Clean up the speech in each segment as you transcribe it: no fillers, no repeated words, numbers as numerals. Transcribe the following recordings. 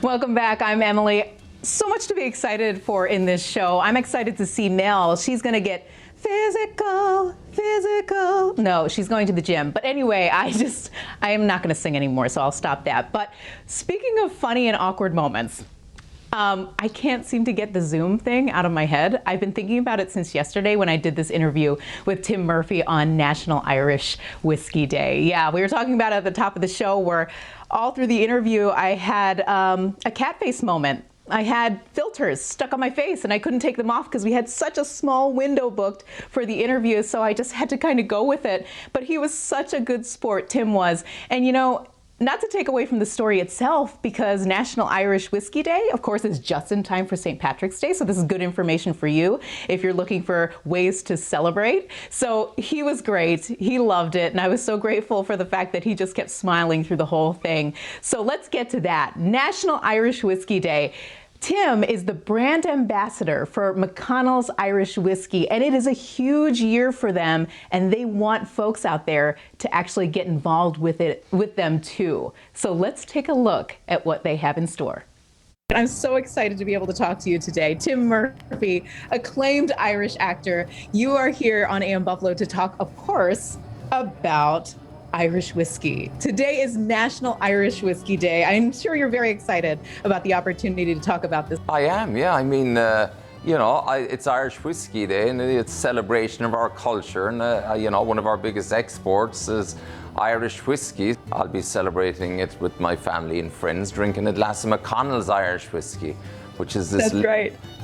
Welcome back. I'm Emily. So much to be excited for in this show. I'm excited to see Nell. She's going to get physical. No, she's going to the gym. But anyway, I am not going to sing anymore, so I'll stop that. But speaking of funny and awkward moments, I can't seem to get the Zoom thing out of my head. I've been thinking about it since yesterday when I did this interview with Tim Murphy on National Irish Whisky Day. Yeah, we were talking about it at the top of the show where all through the interview I had a cat face moment. I had filters stuck on my face and I couldn't take them off because we had such a small window booked for the interview, so I just had to kind of go with it. But he was such a good sport, Tim was. And you know, not to take away from the story itself, because National Irish Whisky Day, of course, is just in time for St. Patrick's Day, so this is good information for you if you're looking for ways to celebrate. So he was great. He loved it, and I was so grateful for the fact that he just kept smiling through the whole thing. So let's get to that. National Irish Whisky Day. Tim is the brand ambassador for McConnell's Irish Whiskey, and it is a huge year for them, and they want folks out there to actually get involved with them too. So let's take a look at what they have in store. I'm so excited to be able to talk to you today. Tim Murphy, acclaimed Irish actor. You are here on AM Buffalo to talk, of course, about Irish whiskey. Today is National Irish Whisky Day. I'm sure you're very excited about the opportunity to talk about this. I am, yeah. I mean, you know, it's Irish Whisky Day and it's a celebration of our culture. And, you know, one of our biggest exports is Irish whiskey. I'll be celebrating it with my family and friends, drinking a glass of McConnell's Irish whiskey, which is this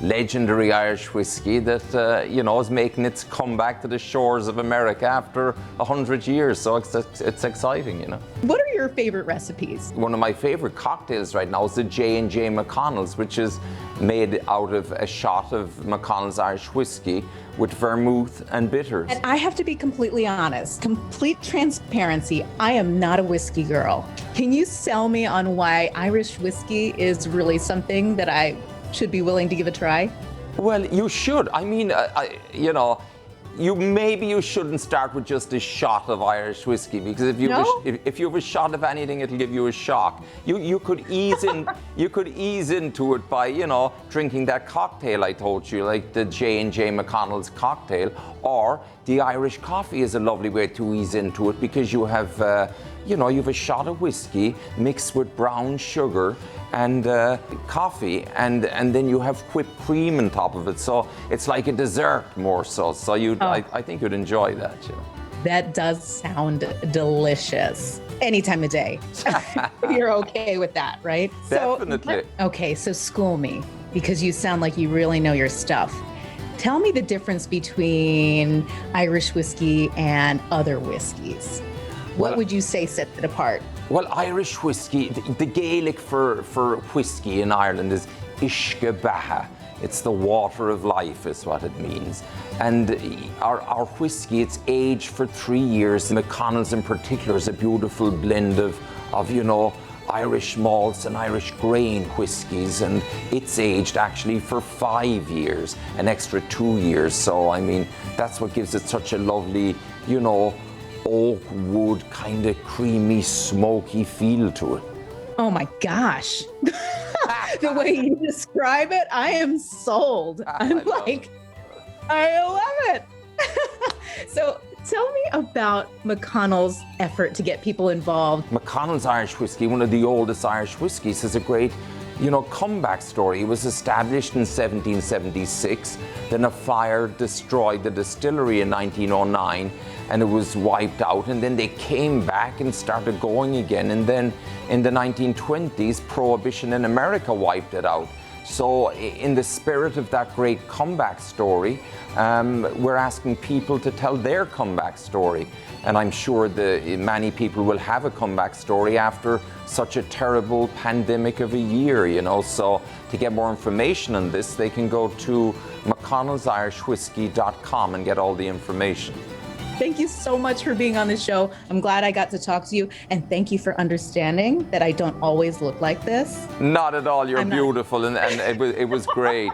legendary Irish whiskey that, you know, is making its comeback to the shores of America after 100 years. So it's exciting, you know. What are your favorite recipes? One of my favorite cocktails right now is the J&J McConnell's, which is made out of a shot of McConnell's Irish whiskey with vermouth and bitters. And I have to be completely honest, complete transparency, I am not a whiskey girl. Can you sell me on why Irish whiskey is really something that I should be willing to give a try? Well, you should. I mean, you know, maybe you shouldn't start with just a shot of Irish whiskey, because if you have a shot of anything, it'll give you a shock. You could ease in, you could ease into it by, you know, drinking that cocktail I told you, like the J&J McConnell's cocktail, or the Irish coffee is a lovely way to ease into it, because you have, you know, you have a shot of whiskey mixed with brown sugar and coffee, and then you have whipped cream on top of it. So it's like a dessert more so. So I think you'd enjoy that, you know. That does sound delicious. Any time of day. You're okay with that, right? Definitely. So school me, because you sound like you really know your stuff. Tell me the difference between Irish whiskey and other whiskeys. What would you say sets it apart? Well, Irish whiskey, the Gaelic for whiskey in Ireland is Uisce Beatha. It's the water of life is what it means. And our whiskey, it's aged for 3 years. McConnell's in particular is a beautiful blend of you know, Irish malts and Irish grain whiskies, and it's aged actually for 5 years, an extra 2 years. So, I mean, that's what gives it such a lovely, you know, oak wood kind of creamy, smoky feel to it. Oh my gosh. The way you describe it, I am sold. I love it. So tell me about McConnell's effort to get people involved. McConnell's Irish Whiskey, one of the oldest Irish whiskies, has a great, you know, comeback story. It was established in 1776. Then a fire destroyed the distillery in 1909, and it was wiped out. And then they came back and started going again. And then in the 1920s, Prohibition in America wiped it out. So in the spirit of that great comeback story, we're asking people to tell their comeback story. And I'm sure many people will have a comeback story after such a terrible pandemic of a year, you know. So to get more information on this, they can go to mcconnellsirishwhiskey.com and get all the information. Thank you so much for being on the show. I'm glad I got to talk to you, and thank you for understanding that I don't always look like this. Not at all. You're beautiful, and it was great.